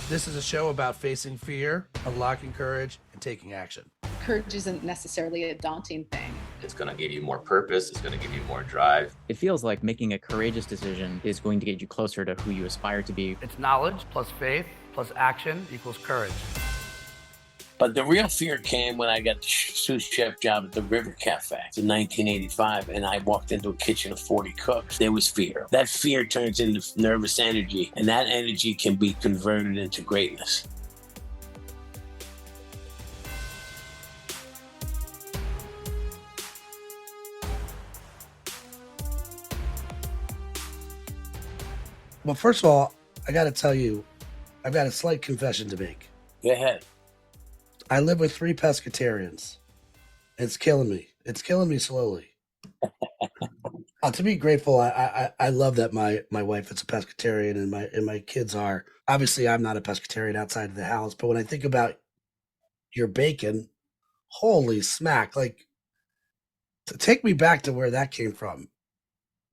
This is a show about facing fear, unlocking courage, and taking action. Courage isn't necessarily a daunting thing. It's going to give you more purpose. It's going to give you more drive. It feels like making a courageous decision is going to get you closer to who you aspire to be. It's knowledge plus faith plus action equals courage. But the real fear came when I got the sous chef job at the River Cafe in 1985, and I walked into a kitchen of 40 cooks. There was fear. That fear turns into nervous energy, and that energy can be converted into greatness. Well, first of all, I got to tell you, I've got a slight confession to make. Go ahead. I live with 3 pescatarians. It's killing me. It's killing me slowly. To be grateful, I love that my wife is a pescatarian and my kids are. Obviously, I'm not a pescatarian outside of the house, but when I think about your bacon, holy smack! Like, to take me back to where that came from.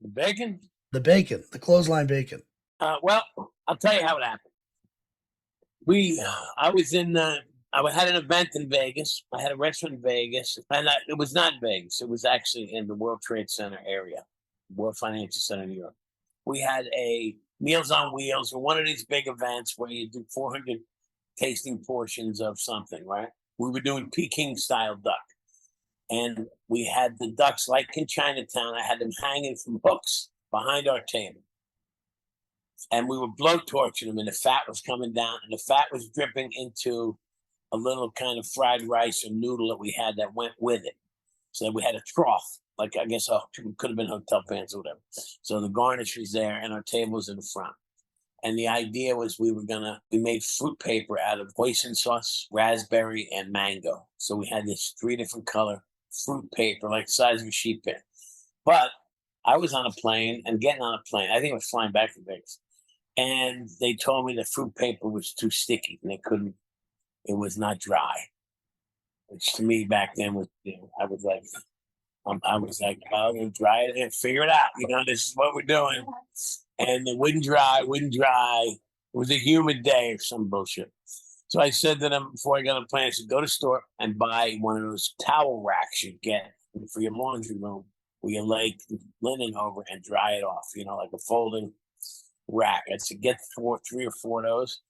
The bacon? The bacon, the clothesline bacon. Well, I'll tell you how it happened. I had an event in Vegas. I had a restaurant in Vegas, and it was not in Vegas. It was actually in the World Trade Center area, World Financial Center, New York. We had a Meals on Wheels, or one of these big events where you do 400 tasting portions of something, right? We were doing Peking-style duck, and we had the ducks like in Chinatown. I had them hanging from hooks behind our table. And we were blowtorching them, and the fat was coming down, and the fat was dripping into a little kind of fried rice or noodle that we had that went with it. So we had a trough, like I guess could have been hotel pants or whatever. So the garnish was there, and our table was in the front. And the idea was we made fruit paper out of hoisin sauce, raspberry, and mango. So we had this 3 different color fruit paper, like the size of a sheet pan. But I was on a plane and getting on a plane. I think I was flying back from Vegas. And they told me the fruit paper was too sticky and it was not dry. Which to me back then was, I was like, I'm going to dry it and figure it out. This is what we're doing. And it wouldn't dry. It was a humid day or some bullshit. So I said to them before I got on the plane, I said, go to the store and buy one of those towel racks you get for your laundry room where you lay the linen over and dry it off, like a folding rack. I said, get 3 or 4 of those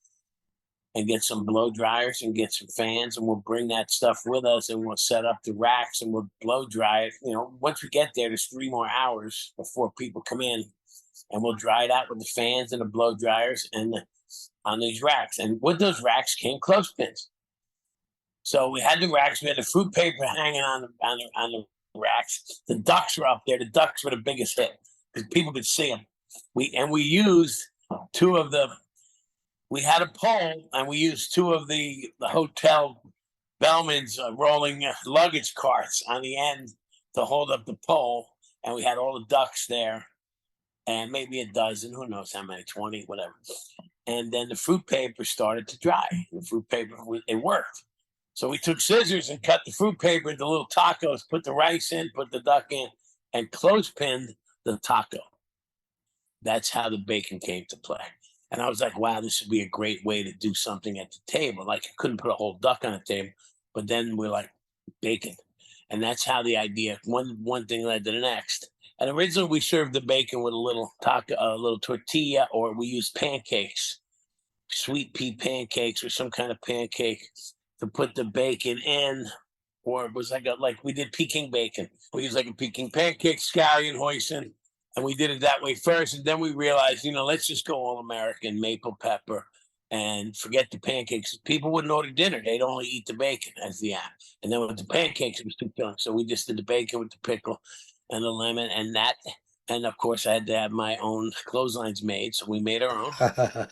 and get some blow dryers and get some fans, and we'll bring that stuff with us and we'll set up the racks and we'll blow dry it. Once we get there, there's 3 more hours before people come in, and we'll dry it out with the fans and the blow dryers and on these racks. And with those racks came clothespins. So we had the racks, we had the fruit paper hanging on the racks. The ducks were up there. The ducks were the biggest hit because people could see them. We used 2 of we had a pole, and we used 2 of the hotel bellman's rolling luggage carts on the end to hold up the pole. And we had all the ducks there, and maybe a dozen, who knows how many, 20, whatever. And then the fruit paper started to dry. The fruit paper, it worked. So we took scissors and cut the fruit paper into little tacos, put the rice in, put the duck in, and clothespinned the taco. That's how the bacon came to play. And I was like, wow, this would be a great way to do something at the table. Like, I couldn't put a whole duck on the table, but then we're like, bacon. And that's how the idea, one thing led to the next. And originally we served the bacon with a little taco, a little tortilla, or we used pancakes, sweet pea pancakes or some kind of pancake to put the bacon in. Or it was like we did Peking bacon. We used like a Peking pancake, scallion, hoisin. And we did it that way first. And then we realized, let's just go all American, maple pepper, and forget the pancakes. People wouldn't order dinner. They'd only eat the bacon as the app. And then with the pancakes, it was too filling. So we just did the bacon with the pickle and the lemon and that. And of course, I had to have my own clotheslines made. So we made our own.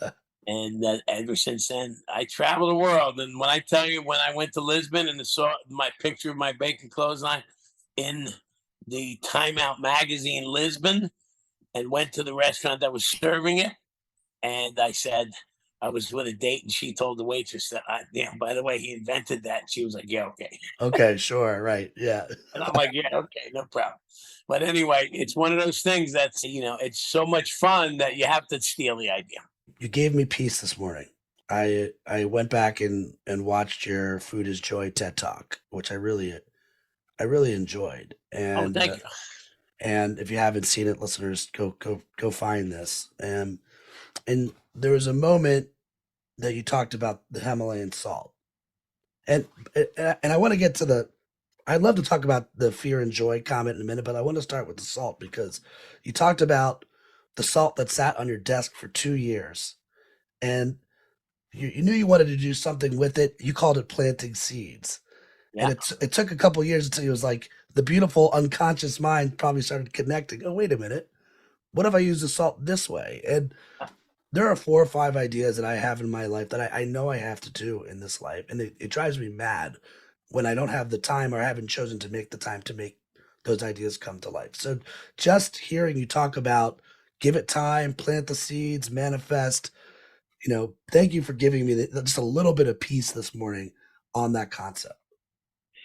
And ever since then, I travel the world. And when I tell you, when I went to Lisbon and saw my picture of my bacon clothesline in the Time Out magazine Lisbon, and went to the restaurant that was serving it, and I said I was with a date, and she told the waitress that, by the way, he invented that. And she was like, yeah, okay. Okay, sure, right, yeah. And I'm like, yeah, okay, no problem. But anyway, it's one of those things that's, it's so much fun that you have to steal the idea. You gave me peace this morning. I went back and watched your Food is Joy TED Talk, which I really enjoyed. Oh, thank you. And if you haven't seen it, listeners, go find this. And there was a moment that you talked about the Himalayan salt, and and I want to get to the. I'd love to talk about the fear and joy comment in a minute, but I want to start with the salt because you talked about the salt that sat on your desk for 2 years, and you knew you wanted to do something with it. You called it planting seeds, and Yeah. it took a couple years until it was like the beautiful unconscious mind probably started connecting. Oh, wait a minute, what if I use the salt this way? And there are 4 or 5 ideas that I have in my life that I know I have to do in this life. And it drives me mad when I don't have the time or haven't chosen to make the time to make those ideas come to life. So just hearing you talk about give it time, plant the seeds, manifest, thank you for giving me just a little bit of peace this morning on that concept.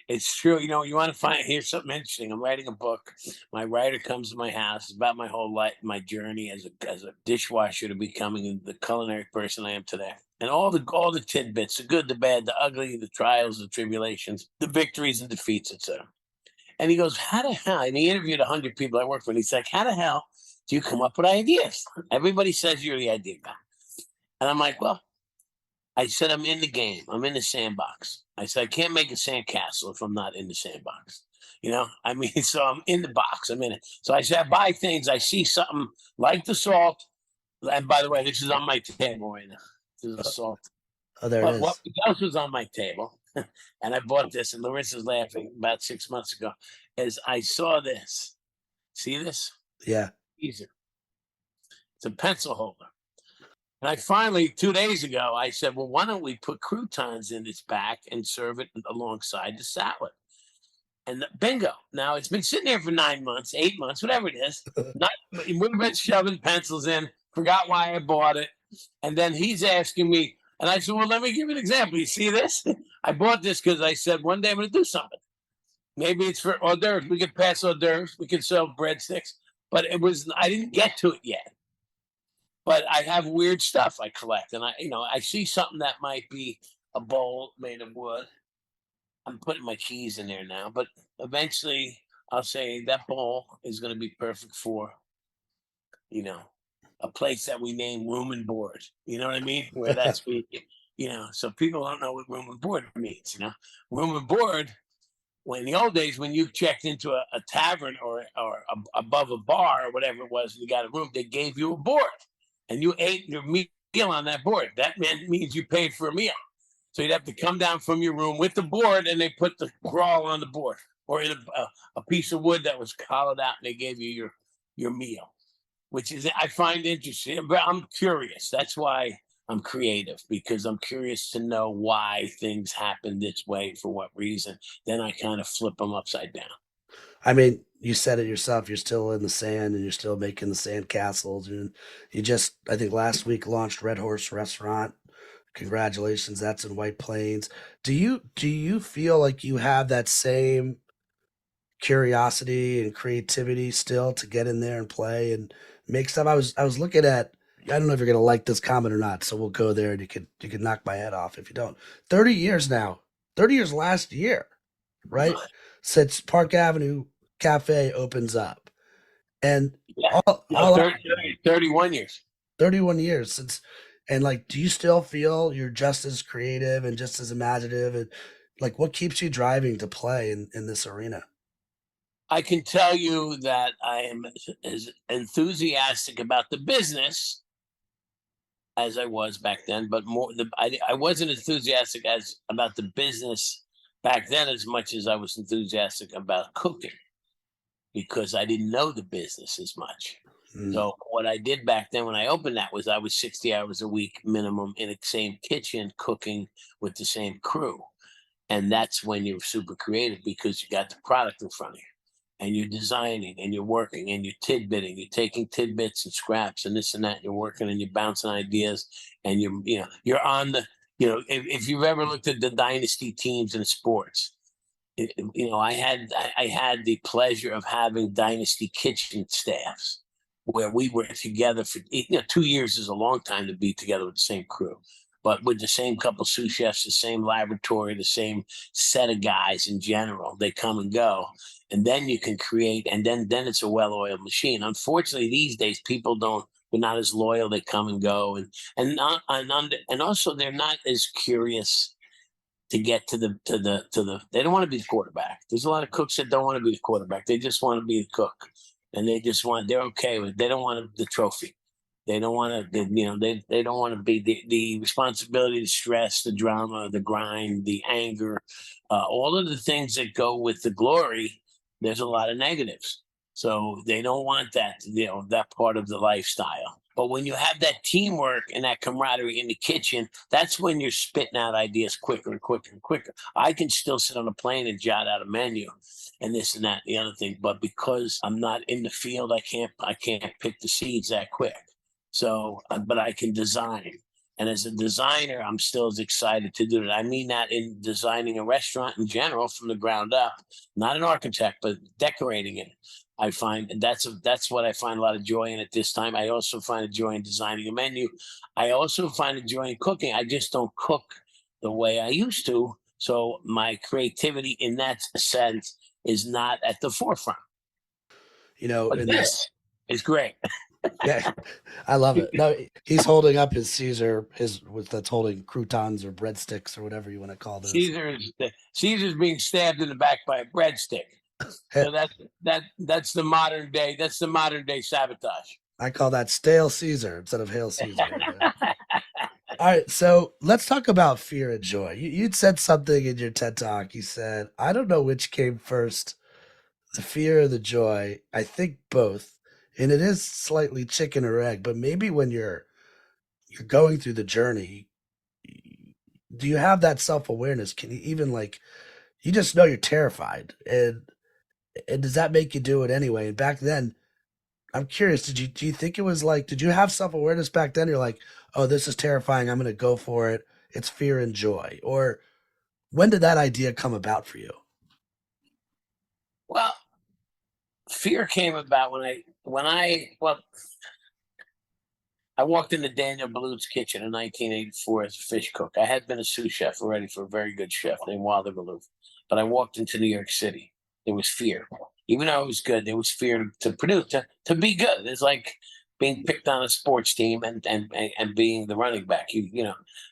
It's true. You want to here's something interesting. I'm writing a book. My writer comes to my house. It's about my whole life, my journey as a dishwasher to becoming the culinary person I am today. And all the tidbits, the good, the bad, the ugly, the trials, the tribulations, the victories and defeats, etc. And he goes, how the hell? And he interviewed 100 people I work with. And he's like, how the hell do you come up with ideas? Everybody says you're the idea guy. And I'm like, well, I said, I'm in the game. I'm in the sandbox. I said, I can't make a sandcastle if I'm not in the sandbox. I mean, so I'm in the box. I'm in it. So I said, I buy things. I see something like the salt. And by the way, this is on my table right now. This is the salt. Oh, there But it what is. else was on my table? And I bought this, and Larissa's laughing about 6 months ago, is I saw this. See this? Yeah. Easier. It's a pencil holder. And I finally, 2 days ago, I said, well, why don't we put croutons in its back and serve it alongside the salad? And bingo. Now it's been sitting there for 9 months, 8 months, whatever it is. We've been shoving pencils in, forgot why I bought it. And then he's asking me, and I said, well, let me give you an example. You see this? I bought this because I said one day I'm going to do something. Maybe it's for hors d'oeuvres. We could pass hors d'oeuvres. We could sell breadsticks. But I didn't get to it yet. But I have weird stuff I collect, and I see something that might be a bowl made of wood. I'm putting my keys in there now, but eventually I'll say that bowl is going to be perfect for, you know, a place that we name room and board. You know what I mean? Where that's so people don't know what room and board means. Room and board. When in the old days, when you checked into a tavern or above a bar or whatever it was, and you got a room, they gave you a board, and you ate your meal on that board. That means you paid for a meal. So you'd have to come down from your room with the board, and they put the crawl on the board or in a piece of wood that was hollowed out, and they gave you your meal, which is I find interesting. But I'm curious. That's why I'm creative, because I'm curious to know why things happen this way, for what reason. Then I kind of flip them upside down. I mean, you said it yourself. You're still in the sand and you're still making the sand castles. And you just, I think last week launched Red Horse Restaurant. Congratulations. That's in White Plains. Do you feel like you have that same curiosity and creativity still to get in there and play and make stuff? I was looking at, I don't know if you're gonna like this comment or not, so we'll go there and you can knock my head off if you don't. 30 years now. 30 years last year, right? Since Park Avenue Cafe opens up. And Yeah. all 31 years. 31 years since, and like, do you still feel you're just as creative and just as imaginative, and like what keeps you driving to play in this arena? I can tell you that I am as enthusiastic about the business as I was back then, but I wasn't enthusiastic as about the business back then as much as I was enthusiastic about cooking, because I didn't know the business as much. Mm. So what I did back then when I opened that was I was 60 hours a week minimum in the same kitchen cooking with the same crew. And that's when you're super creative, because you got the product in front of you and you're designing and you're working and you're tidbitting, you're taking tidbits and scraps and this and that, and you're working and you're bouncing ideas, and you're on the, if you've ever looked at the dynasty teams in sports, I had the pleasure of having dynasty kitchen staffs where we were together for 2 years is a long time to be together with the same crew. but with the same couple sous chefs, the same laboratory, the same set of guys in general. They come and go, and then you can create, and then it's a well-oiled machine. Unfortunately, these days people don't. They're not as loyal. They come and go, and also they're not as curious to get to the. They don't want to be the quarterback. There's a lot of cooks that don't want to be the quarterback. They just want to be the cook, and they're okay with. They don't want the trophy. They don't want to, they don't want to be the responsibility, the stress, the drama, the grind, the anger, all of the things that go with the glory. There's a lot of negatives. So they don't want that, that part of the lifestyle. But when you have that teamwork and that camaraderie in the kitchen, that's when you're spitting out ideas quicker and quicker and quicker. I can still sit on a plane and jot out a menu and this and that, and the other thing. But because I'm not in the field, I can't pick the seeds that quick. So, but I can design. And as a designer, I'm still as excited to do it. I mean that in designing a restaurant in general from the ground up, not an architect, but decorating it. I find that's what I find a lot of joy in at this time. I also find a joy in designing a menu. I also find a joy in cooking. I just don't cook the way I used to. So my creativity in that sense is not at the forefront. But this is great. Yeah, I love it. No, he's holding up his Caesar, that's holding croutons or breadsticks or whatever you want to call those. Caesar's being stabbed in the back by a breadstick. So that's the modern day. That's the modern day sabotage. I call that stale Caesar instead of hail Caesar. All right, so let's talk about fear and joy. You'd said something in your TED Talk. You said, I don't know which came first, the fear or the joy. I think both. And it is slightly chicken or egg, but maybe when you're going through the journey, do you have that self-awareness? Can you even you just know you're terrified, and does that make you do it anyway? And back then, I'm curious, do you think it was did you have self-awareness back then? You're like, oh, this is terrifying, I'm going to go for it. It's fear and joy. Or when did that idea come about for you? Well, fear came about when I walked into Daniel Boulud's kitchen in 1984 as a fish cook. I had been a sous chef already for a very good chef named Wilder Boulud, but I walked into New York City. There was fear. Even though it was good, there was fear to produce, to be good. It's like being picked on a sports team and being the running back.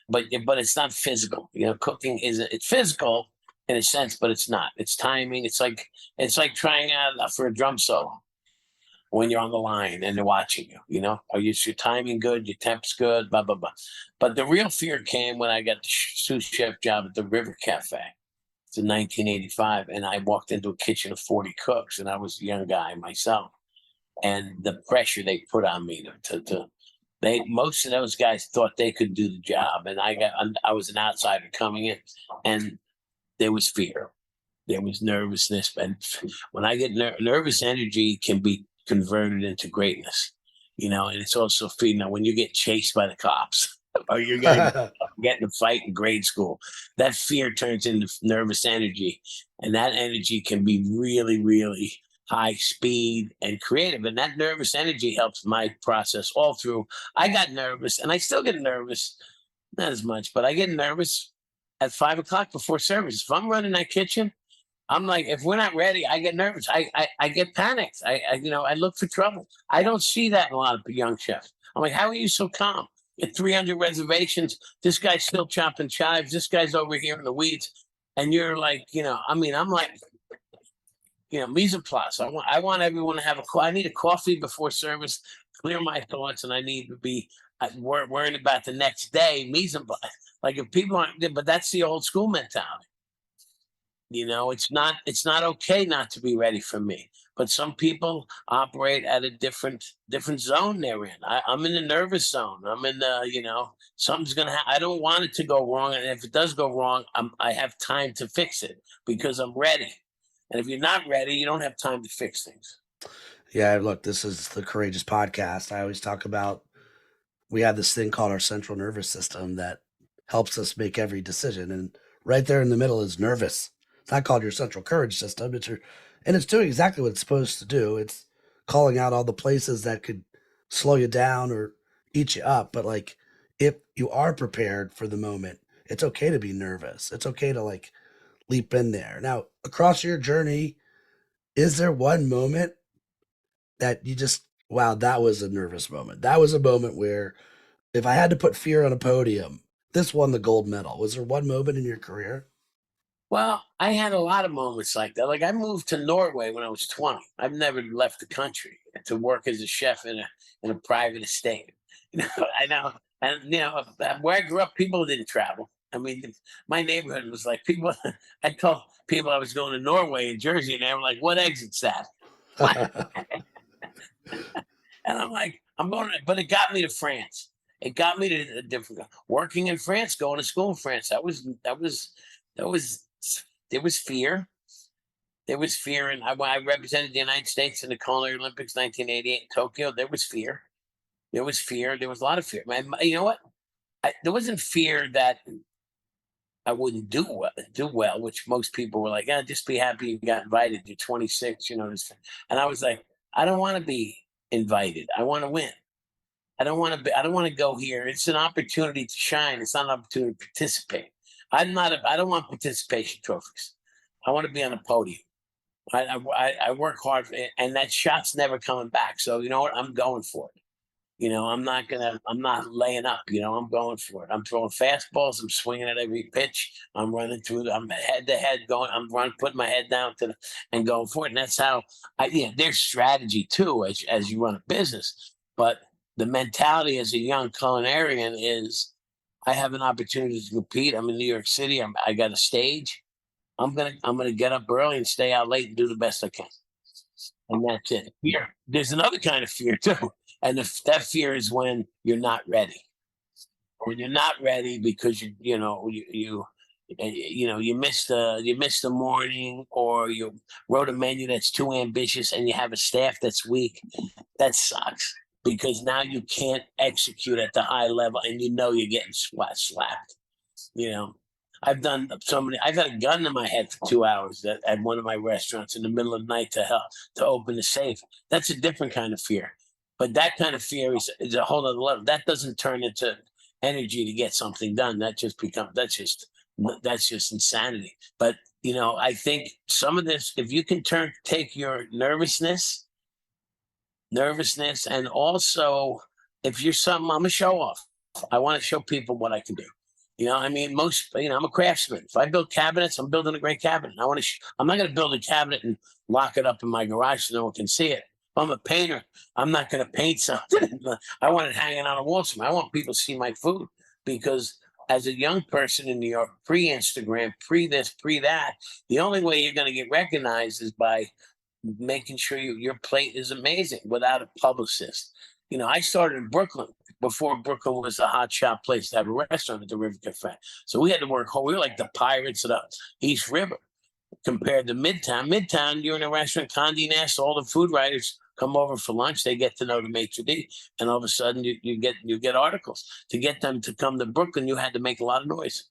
But it's not physical. Cooking it's physical in a sense, but it's not. It's timing. It's like trying out for a drum solo when you're on the line and they're watching you. Are your timing good? Your temp's good? Blah blah blah. But the real fear came when I got the sous chef job at the River Cafe. It's in 1985, and I walked into a kitchen of 40 cooks, and I was a young guy myself. And the pressure they put on me most of those guys thought they could do the job, and I was an outsider coming in, and there was fear, there was nervousness, and when I get nervous, energy can be converted into greatness, and it's also fear. Now, when you get chased by the cops or you're getting a fight in grade school, that fear turns into nervous energy, and that energy can be really, really high speed and creative. And that nervous energy helps my process all through. I got nervous, and I still get nervous, not as much, but I get nervous at 5 o'clock before service. If I'm running that kitchen, I'm like, if we're not ready, I get nervous. I get panicked. I look for trouble. I don't see that in a lot of young chefs. I'm like, how are you so calm? You have 300 reservations. This guy's still chopping chives. This guy's over here in the weeds. And you're like, I'm like, mise en place. I want everyone to have I need a coffee before service, clear my thoughts, and I need to be worrying about the next day. Mise en place. Like if people aren't, but that's the old school mentality. It's not okay not to be ready for me. But some people operate at a different zone they're in. I'm in the nervous zone. I'm in the, something's going to I don't want it to go wrong. And if it does go wrong, I have time to fix it because I'm ready. And if you're not ready, you don't have time to fix things. Yeah, look, this is the Courageous Podcast. I always talk about we have this thing called our central nervous system that helps us make every decision. And right there in the middle is nervous. It's not called your central courage system. And it's doing exactly what it's supposed to do. It's calling out all the places that could slow you down or eat you up. But if you are prepared for the moment, it's okay to be nervous. It's okay to like leap in there. Now, across your journey, is there one moment that you just, wow, that was a nervous moment? That was a moment where if I had to put fear on a podium, this won the gold medal. Was there one moment in your career? Well, I had a lot of moments like that. Like I moved to Norway when I was 20. I've never left the country to work as a chef in a private estate. You know, I know, and where I grew up, people didn't travel. I mean, my neighborhood was like people. I told people I was going to Norway and Jersey, and they were like, "What exit's that?" And I'm like, I'm going, but it got me to France. It got me to a different working in France, going to school in France. That was there was fear. There was fear, and when I represented the United States in the Culinary Olympics, 1988 in Tokyo. There was fear. There was fear. There was a lot of fear. Man, you know what? There wasn't fear that I wouldn't do well, which most people were like, "Yeah, just be happy you got invited. You're 26, you know." And I was like, I don't want to be invited. I want to win. I don't want to be. I don't want to go here. It's an opportunity to shine. It's not an opportunity to participate. I'm not. I don't want participation trophies. I want to be on a podium. I work hard, and that shot's never coming back. So you know what? I'm going for it. I'm not laying up. I'm going for it. I'm throwing fastballs. I'm swinging at every pitch. I'm running through. I'm head to head going. I'm running, putting my head down and going for it. And that's how there's strategy too as you run a business. But the mentality as a young culinarian is I have an opportunity to compete. I'm in New York City. I got a stage. I'm gonna get up early and stay out late and do the best I can. And that's it. Fear. There's another kind of fear too, and that fear is when you're not ready. When you're not ready because you missed the morning, or you wrote a menu that's too ambitious, and you have a staff that's weak. That sucks because now you can't execute at the high level, and you're getting slapped. You know, I've done so many. I got a gun to my head for 2 hours at one of my restaurants in the middle of the night to help to open the safe. That's a different kind of fear. But that kind of fear is a whole other level. That doesn't turn into energy to get something done. That's just insanity. But I think some of this, if you can take your nervousness, and also if you're something, I'm a show off. I want to show people what I can do. I mean, I'm a craftsman. If I build cabinets, I'm building a great cabinet. I'm not going to build a cabinet and lock it up in my garage so no one can see it. If I'm a painter, I'm not going to paint something. I want it hanging on a wall somewhere. I want people to see my food because as a young person in New York, pre-Instagram, pre-this, pre-that, the only way you're going to get recognized is by making sure your plate is amazing without a publicist. I started in Brooklyn before Brooklyn was a hot shot place to have a restaurant at the River Cafe. So we had to work hard. We were like the pirates of the East River compared to Midtown. Midtown, you're in a restaurant, Condé Nast, all the food writers come over for lunch. They get to know the maitre d', and all of a sudden you get articles. To get them to come to Brooklyn, you had to make a lot of noise.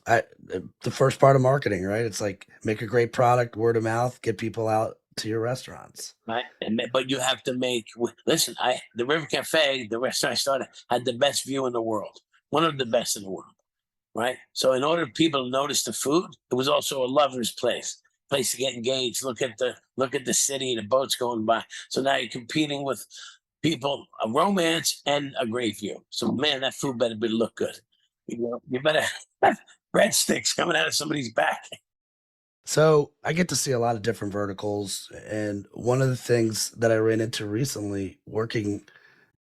The first part of marketing, right? It's like make a great product, word of mouth, get people out to your restaurants. Right. But you have to listen, the River Cafe, the restaurant I started, had the best view in the world. One of the best in the world. Right. So in order for people to notice the food, it was also a lover's place to get engaged, look at the city, the boats going by. So now you're competing with people, a romance and a great view. So man, that food better look good. You better have breadsticks coming out of somebody's back. So I get to see a lot of different verticals. And one of the things that I ran into recently working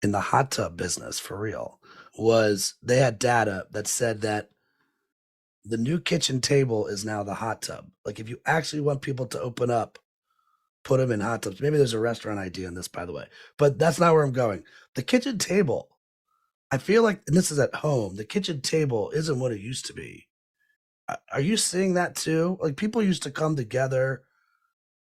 in the hot tub business for real was they had data that said that the new kitchen table is now the hot tub. Like if you actually want people to open up, put them in hot tubs. Maybe there's a restaurant idea in this, by the way, but that's not where I'm going. The kitchen table, I feel like, and this is at home, the kitchen table isn't what it used to be. Are you seeing that too? Like people used to come together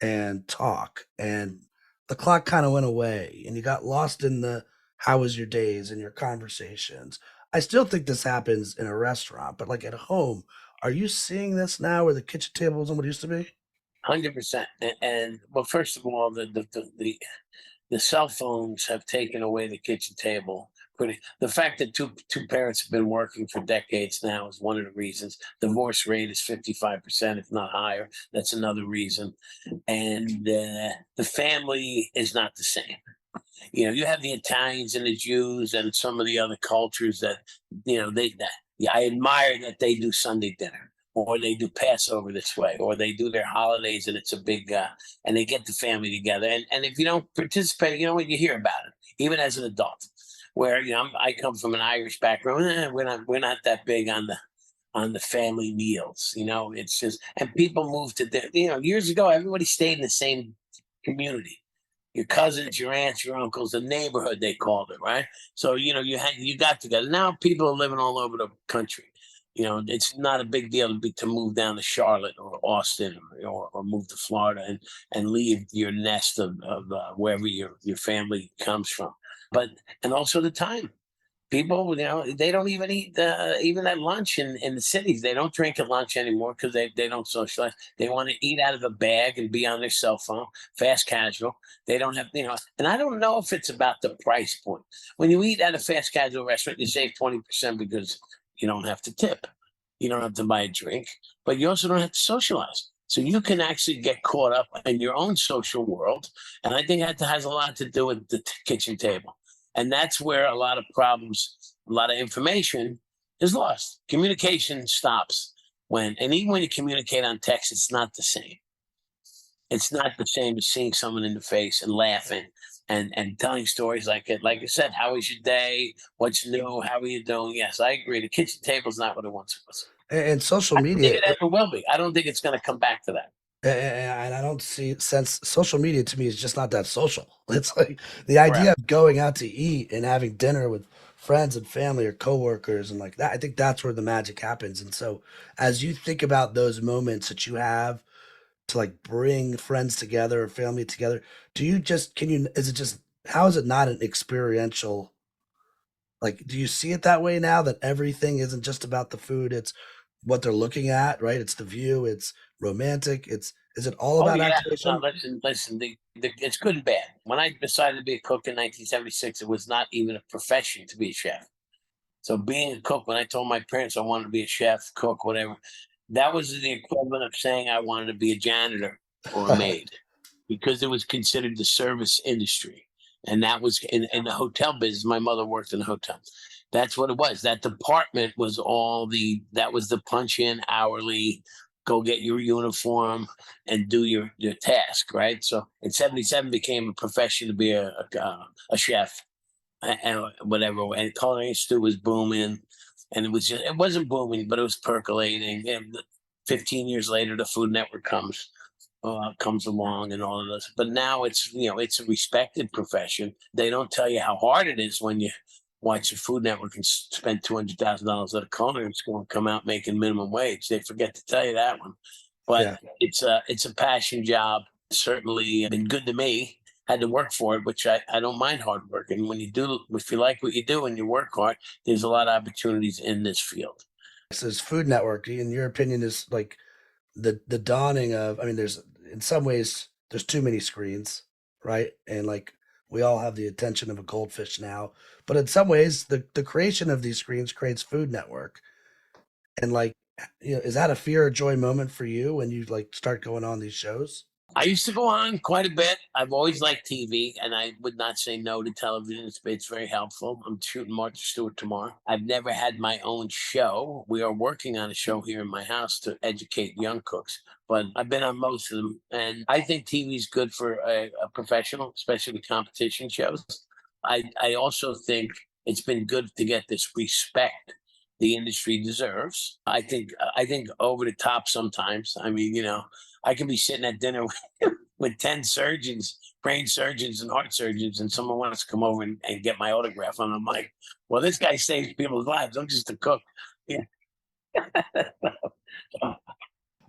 and talk, and the clock kind of went away, and you got lost in the how was your days and your conversations. I still think this happens in a restaurant, but like at home, are you seeing this now where the kitchen table isn't what it used to be? 100%. And well, first of all, the cell phones have taken away the kitchen table The fact that two parents have been working for decades now is one of the reasons. Divorce rate is 55%, if not higher. That's another reason. And the family is not the same. You know, you have the Italians and the Jews and some of the other cultures that, you know, I admire that they do Sunday dinner, or they do Passover this way, or they do their holidays and it's a big, and they get the family together. And if you don't participate, you know what, you hear about it, even as an adult. Where, you know, I come from an Irish background. We're not that big on the family meals. You know, it's just, and people move to you know, years ago everybody stayed in the same community. Your cousins, your aunts, your uncles, the neighborhood they called it, right? So, you know, you got together. Now people are living all over the country. You know, it's not a big deal to move down to Charlotte or Austin or move to Florida and leave your nest of wherever your family comes from. But, and also the time. People, you know, they don't even eat even at lunch in the cities. They don't drink at lunch anymore because they don't socialize. They want to eat out of a bag and be on their cell phone, fast casual. They don't have, you know, and I don't know if it's about the price point. When you eat at a fast casual restaurant, you save 20% because you don't have to tip. You don't have to buy a drink, but you also don't have to socialize. So you can actually get caught up in your own social world. And I think that has a lot to do with the kitchen table. And that's where a lot of problems, a lot of information is lost. Communication stops and even when you communicate on text, it's not the same. It's not the same as seeing someone in the face and laughing and telling stories like it. Like I said, how was your day? What's new? How are you doing? Yes, I agree. The kitchen table is not what it once was. And social I don't media, think it ever will be. I don't think it's going to come back to that. and I don't see sense. Social media to me is just not that social. It's like the idea of going out to eat and having dinner with friends and family or coworkers and like that. I think that's where the magic happens. And so, as you think about those moments that you have to like bring friends together or family together, do you just can you? Is it just how is it not an experiential? Like, do you see it that way now that everything isn't just about the food? It's what they're looking at, right? It's the view. It's romantic. Is it all Oh about yeah. No, activation? listen. It's good and bad. When I decided to be a cook in 1976, it was not even a profession to be a chef. So being a cook, when I told my parents I wanted to be a chef, cook, whatever, that was the equivalent of saying I wanted to be a janitor or a maid because it was considered the service industry. And that was in the hotel business. My mother worked in a hotel. That's what it was. That department was that was the punch in hourly, go get your uniform and do your task, right? So in 77 became a profession to be a chef and whatever. And culinary stew was booming, and it wasn't booming, but it was percolating. And 15 years later, the Food Network comes along and all of this. But now it's it's a respected profession. They don't tell you how hard it is when you watch the Food Network and spend $200,000 at a culinary school and come out making minimum wage. They forget to tell you that one. But Yeah. it's a passion job. Certainly been good to me. Had to work for it, which I don't mind hard work. And when you do, if you like what you do and you work hard, there's a lot of opportunities in this field. So this Food Network, in your opinion, is like the dawning of. I mean, there's in some ways there's too many screens, right? And like we all have the attention of a goldfish now, but in some ways, the creation of these screens creates Food Network. And like, is that a fear or joy moment for you when you like start going on these shows? I used to go on quite a bit. I've always liked TV, and I would not say no to television. It's very helpful. I'm shooting Martha Stewart tomorrow. I've never had my own show. We are working on a show here in my house to educate young cooks, but I've been on most of them. And I think TV is good for a professional, especially competition shows. I also think it's been good to get this respect the industry deserves. I think over the top sometimes. I mean, I can be sitting at dinner with 10 surgeons, brain surgeons and heart surgeons, and someone wants to come over and get my autograph. And I'm like, well, this guy saves people's lives. I'm just a cook. Yeah. All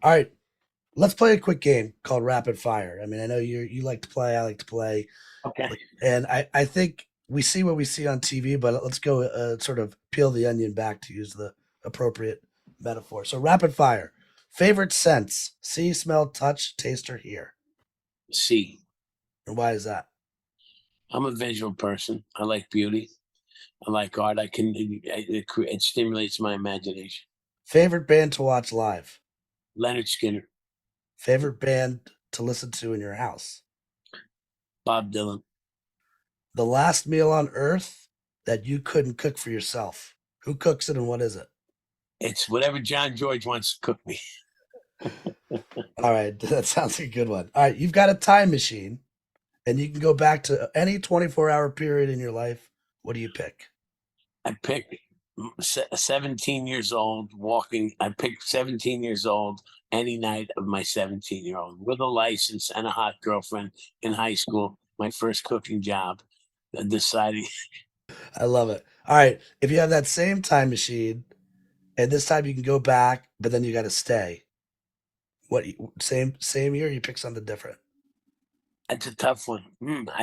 right, let's play a quick game called Rapid Fire. I mean, I know you like to play, I like to play, Okay. and I think we see what we see on TV, but let's go sort of peel the onion back to use the appropriate metaphor. So rapid fire. Favorite sense: see, smell, touch, taste, or hear. See, And why is that? I'm a visual person. I like beauty. I like art. It stimulates my imagination. Favorite band to watch live? Leonard Skinner, Favorite band to listen to in your house? Bob Dylan. The last meal on earth that you couldn't cook for yourself. Who cooks it and what is it? It's whatever John George wants to cook me. All right, that sounds like a good one. All right, you've got a time machine and you can go back to any 24-hour period in your life. What do you pick? I picked 17 years old walking. I picked 17 years old any night of my 17-year-old with a license and a hot girlfriend in high school. My first cooking job. Deciding I love it. All right, if you have that same time machine and this time you can go back, but then you got to stay. What same year? You pick something different. that's a tough one.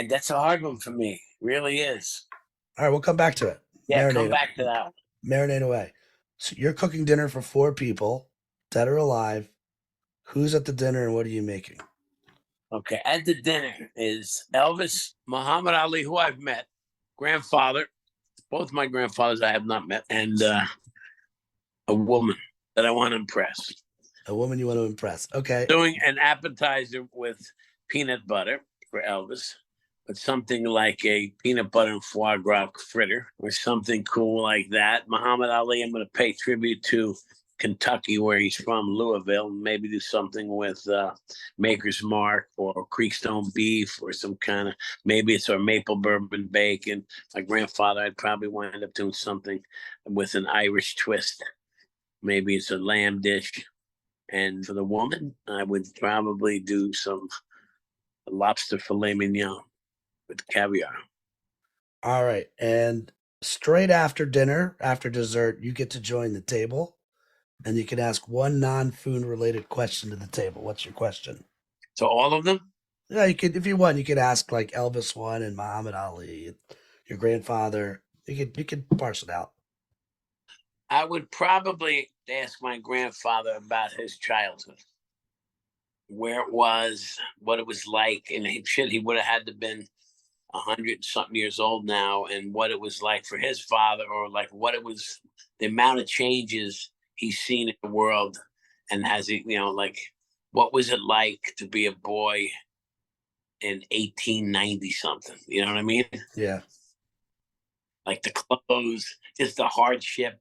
That's a hard one for me. Really is. All right, we'll come back to it. Yeah, come back to that one. Marinate away. So you're cooking dinner for 4 people, dead or alive. Who's at the dinner and what are you making? Okay, at the dinner is Elvis, Muhammad Ali, who I've met, grandfather, both my grandfathers I have not met, and a woman that I want to impress. A woman you want to impress. Okay. Doing an appetizer with peanut butter for Elvis, but something like a peanut butter and foie gras fritter or something cool like that. Muhammad Ali, I'm going to pay tribute to Kentucky, where he's from, Louisville. Maybe do something with Maker's Mark or Creekstone beef or some kind of, maybe it's our maple bourbon bacon. My grandfather, I'd probably wind up doing something with an Irish twist. Maybe it's a lamb dish. And for the woman, I would probably do some lobster filet mignon with caviar. All right. And straight after dinner, after dessert, you get to join the table and you can ask one non-food related question to the table. What's your question? So all of them? Yeah, you could, if you want, you could ask like Elvis one and Muhammad Ali, your grandfather. You could parse it out. I would probably ask my grandfather about his childhood, where it was, what it was like, and he would have had to been 100-something years old now, and what it was like for his father, or like what it was, the amount of changes he's seen in the world, and has he, like what was it like to be a boy in 1890 something? You know what I mean? Yeah. Like the clothes, just the hardship.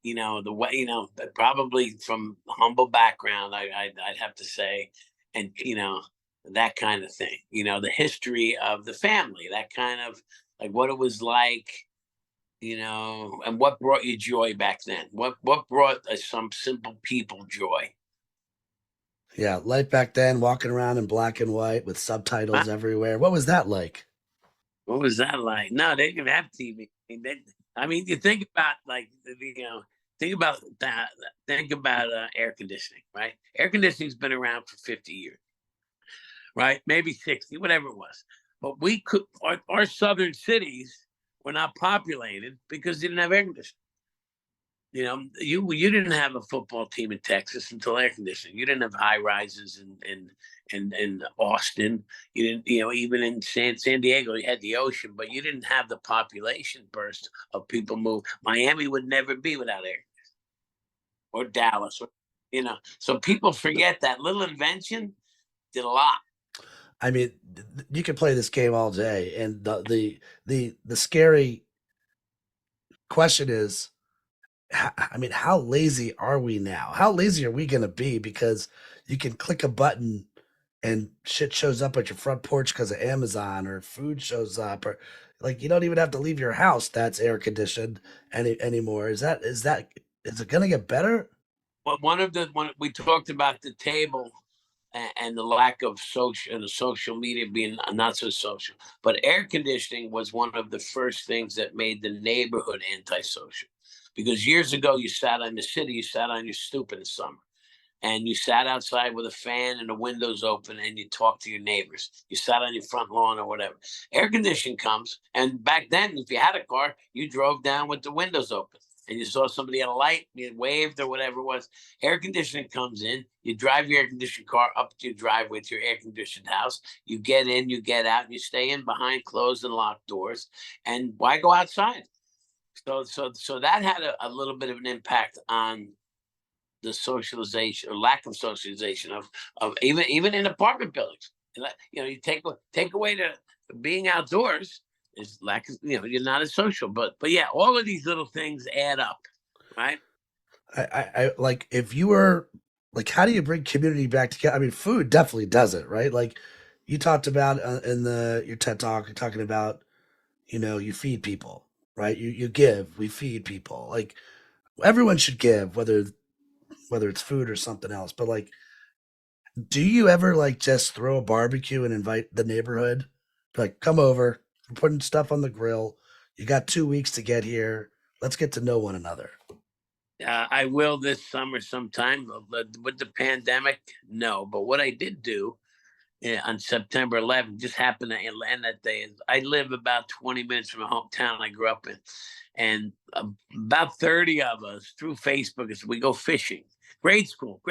The way, probably from humble background, I'd have to say, and, that kind of thing, the history of the family, that kind of like what it was like, and what brought you joy back then? What brought some simple people joy? Yeah. Life back then, walking around in black and white with subtitles everywhere. What was that like? What was that like? No, they didn't have TV. You think about think about that. Think about air conditioning, right? Air conditioning's been around for 50 years, right? Maybe 60, whatever it was. But our southern cities were not populated because they didn't have air conditioning. You didn't have a football team in Texas until air conditioning. You didn't have high rises in Austin. You didn't, even in San Diego, you had the ocean, but you didn't have the population burst of people move. Miami would never be without air conditioning, or Dallas, So people forget that little invention did a lot. I mean, you could play this game all day, and the scary question is, how lazy are we now? How lazy are we going to be? Because you can click a button and shit shows up at your front porch because of Amazon, or food shows up, or like you don't even have to leave your house that's air conditioned anymore. Is it going to get better? Well, one we talked about the table and the lack of social media being not so social, but air conditioning was one of the first things that made the neighborhood antisocial. Because years ago, you sat in the city, you sat on your stoop in the summer, and you sat outside with a fan and the windows open, and you talked to your neighbors. You sat on your front lawn or whatever. Air conditioning comes, and back then, if you had a car, you drove down with the windows open, and you saw somebody at a light, you waved or whatever it was. Air conditioning comes in, you drive your air conditioned car up to your driveway to your air conditioned house. You get in, you get out, and you stay in behind closed and locked doors. And why go outside? So that had a little bit of an impact on the socialization or lack of socialization of even in apartment buildings. You know, you take away the being outdoors is lack of, you know, you're not as social. But yeah, all of these little things add up, right? I like if you were like, how do you bring community back together? I mean, food definitely does it, right? Like you talked about in the your TED talk, you're talking about, you know, you feed people, right? You give, we feed people. Like everyone should give, whether it's food or something else. But like, do you ever like just throw a barbecue and invite the neighborhood? Like, come over, we're putting stuff on the grill. You got 2 weeks to get here. Let's get to know one another. I will this summer sometime. With the pandemic, no. But what I did do on September 11th just happened to land that day. I live about 20 minutes from the hometown I grew up in, and about 30 of us through Facebook as we go fishing. Grade school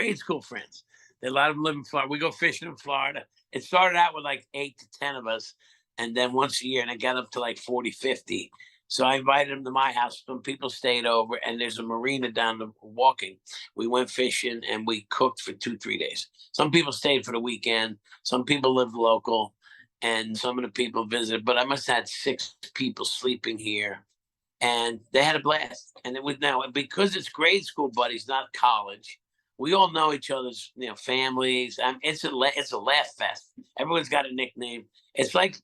friends. A lot of them live in Florida. We go fishing in Florida. It started out with like 8 to 10 of us, and then once a year, and it got up to like 40, 50. So I invited them to my house. Some people stayed over, and there's a marina down the walking. We went fishing and we cooked for 2, 3 days. Some people stayed for the weekend. Some people lived local, and some of the people visited. But I must have had 6 people sleeping here, and they had a blast. And it was now because it's grade school buddies, not college. We all know each other's, you know, families. It's a laugh fest. Everyone's got a nickname. It's like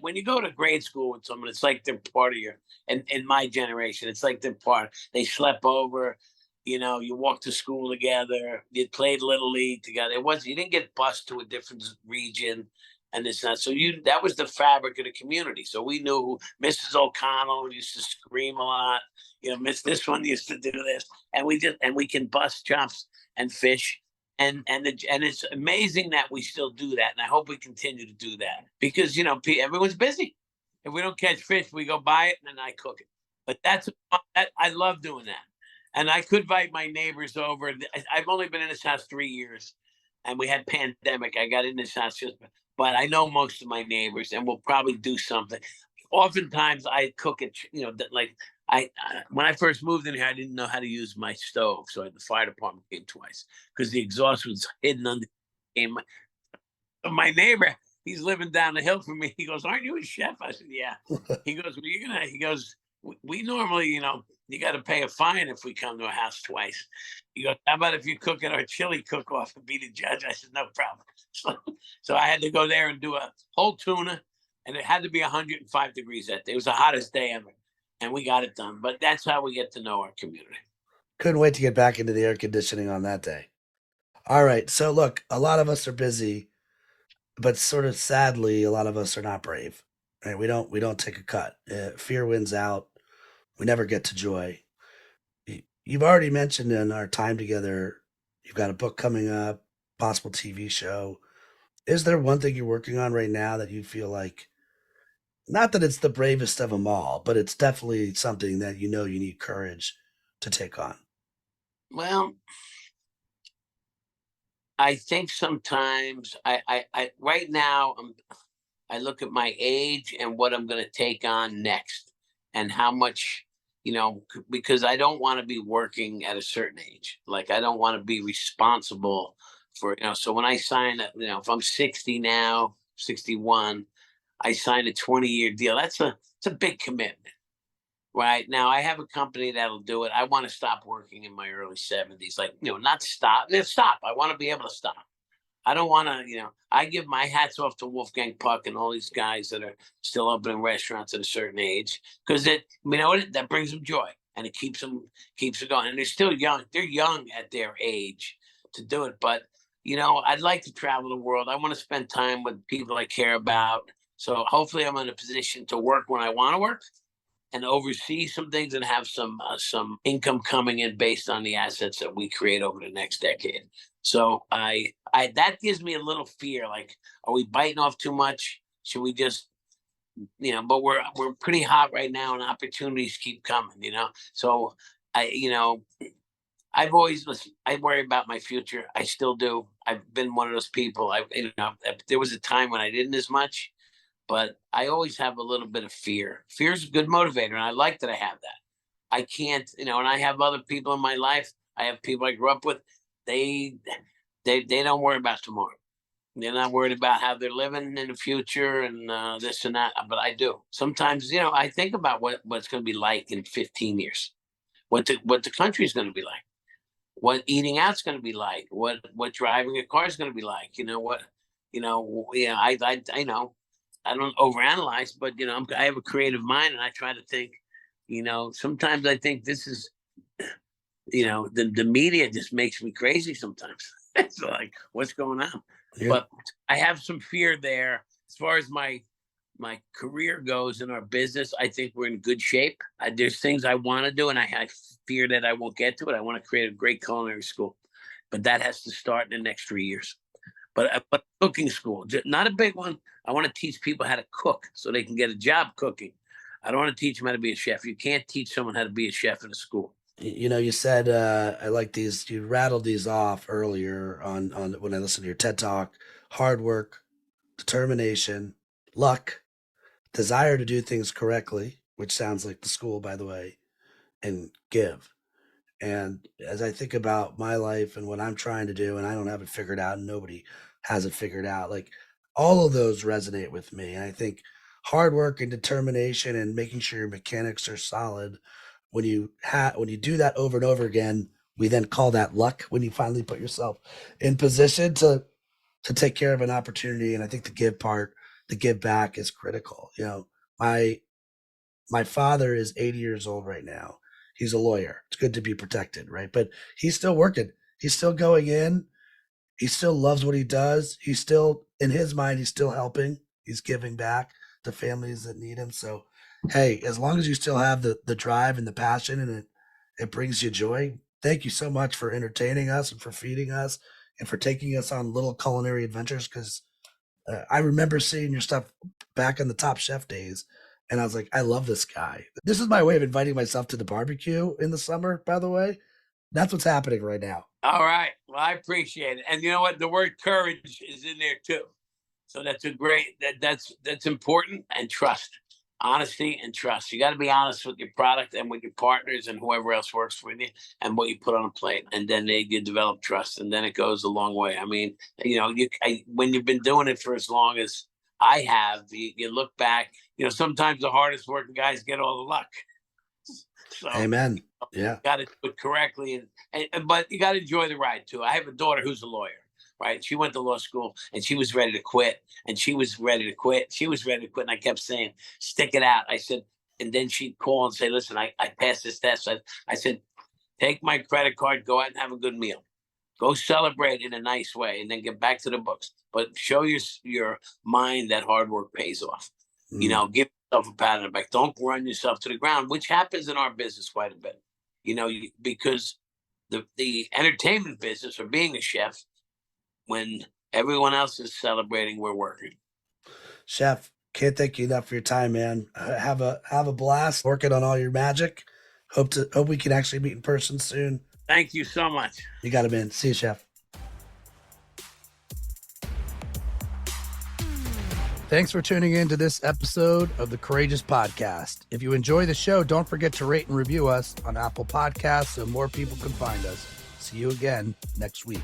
when you go to grade school with someone, it's like they're part of your. And in my generation, it's like they're part. They slept over. You know, you walked to school together. You played little league together. It was You didn't get bused to a different region and this and that. So that was the fabric of the community. So we knew who Mrs. O'Connell used to scream a lot. You know, Miss this one used to do this, and we can bust chops and fish. And it's amazing that we still do that, and I hope we continue to do that because you know everyone's busy. If we don't catch fish, we go buy it and then I cook it. But I love doing that, and I could invite my neighbors over. I've only been in this house 3 years, and we had pandemic. I got in this house but I know most of my neighbors, and we'll probably do something. Oftentimes, I cook it. You know, like when I first moved in here, I didn't know how to use my stove, so the fire department came twice because the exhaust was hidden under. My neighbor, he's living down the hill from me. He goes, "Aren't you a chef?" I said, "Yeah." He goes, "Well, you're gonna." He goes, "We normally, you know, you got to pay a fine if we come to a house twice." He goes, "How about if you cook at our chili cook-off and be the judge?" I said, "No problem." So I had to go there and do a whole tuna, and it had to be 105 degrees that day. It was the hottest day ever, and we got it done. But that's how we get to know our community. Couldn't wait to get back into the air conditioning on that day. All right. So look, a lot of us are busy, but sort of sadly, a lot of us are not brave. Right? We don't take a cut. Fear wins out. We never get to joy. You've already mentioned in our time together, you've got a book coming up, possible TV show. Is there one thing you're working on right now that you feel like, not that it's the bravest of them all, but it's definitely something that you know you need courage to take on? Well, I think sometimes I right now I look at my age and what I'm going to take on next and how much, you know, because I don't want to be working at a certain age. Like, I don't want to be responsible for, you know, so when I sign, you know, if I'm 60 now, 61, I signed a 20-year deal. It's a big commitment. Right now, I have a company that'll do it. I want to stop working in my early 70s. Like, you know, not stop. Stop. I want to be able to stop. I don't want to, you know, I give my hats off to Wolfgang Puck and all these guys that are still opening restaurants at a certain age because you know what, that brings them joy and it keeps it going. And they're still young. They're young at their age to do it. But, you know, I'd like to travel the world. I want to spend time with people I care about. So hopefully I'm in a position to work when I want to work and oversee some things and have some income coming in based on the assets that we create over the next decade. So I that gives me a little fear. Like, are we biting off too much? Should we just, you know? But we're pretty hot right now, and opportunities keep coming. You know, so you know, I've always listened. I worry about my future. I still do. I've been one of those people. You know, there was a time when I didn't as much, but I always have a little bit of fear. Fear is a good motivator, and I like that I have that. I can't, and I have other people in my life. I have people I grew up with. They don't worry about tomorrow. They're not worried about how they're living in the future and this and that. But I do. Sometimes, I think about what's going to be like in 15 years, what the country's going to be like, what eating out's going to be like, what driving a car is going to be like. I know I don't overanalyze, but I have a creative mind, and I try to think. Sometimes I think this is, the media just makes me crazy sometimes. It's like, what's going on? Yeah. But I have some fear there as far as my career goes in our business. I think we're in good shape. There's things I want to do, and I fear that I won't get to it. I want to create a great culinary school, but that has to start in the next 3 years. But cooking school, not a big one. I want to teach people how to cook so they can get a job cooking. I don't want to teach them how to be a chef. You can't teach someone how to be a chef in a school. You said I like these. You rattled these off earlier on when I listened to your TED talk. Hard work, determination, luck, desire to do things correctly, which sounds like the school, by the way, and give. And as I think about my life and what I'm trying to do, and I don't have it figured out, and nobody has it figured out, like all of those resonate with me. And I think hard work and determination and making sure your mechanics are solid. When you do that over and over again, we then call that luck when you finally put yourself in position to take care of an opportunity. And I think the give back is critical. My father is 80 years old right now. He's a lawyer. It's good to be protected, right? But he's still working. He's still going in. He still loves what he does. He's still, in his mind, he's still helping. He's giving back to families that need him. So, hey, as long as you still have the drive and the passion and it brings you joy, thank you so much for entertaining us and for feeding us and for taking us on little culinary adventures. Because I remember seeing your stuff back in the Top Chef days, and I was like, I love this guy. This is my way of inviting myself to the barbecue in the summer, by the way. That's what's happening right now. All right. Well, I appreciate it. And you know what? The word courage is in there too. So that's that's important. And trust, honesty and trust. You got to be honest with your product and with your partners and whoever else works with you and what you put on a plate. And then you develop trust, and then it goes a long way. I mean, when you've been doing it for as long as I have, you look back, sometimes the hardest working guys get all the luck. So, Amen. Yeah. You got to do it correctly. But you got to enjoy the ride too. I have a daughter who's a lawyer. Right. She went to law school and she was ready to quit, and she was ready to quit. She was ready to quit. And I kept saying, stick it out. I said, and then she'd call and say, listen, I passed this test. I said, take my credit card, go out and have a good meal. Go celebrate in a nice way and then get back to the books. But show your mind that hard work pays off. Give yourself a pat on the back. Don't run yourself to the ground, which happens in our business quite a bit. Because the entertainment business or being a chef, when everyone else is celebrating, we're working. Chef, can't thank you enough for your time, man. Have a blast working on all your magic. Hope we can actually meet in person soon. Thank you so much. You got it, man. See you, Chef. Thanks for tuning in to this episode of the Courageous Podcast. If you enjoy the show, don't forget to rate and review us on Apple Podcasts so more people can find us. See you again next week.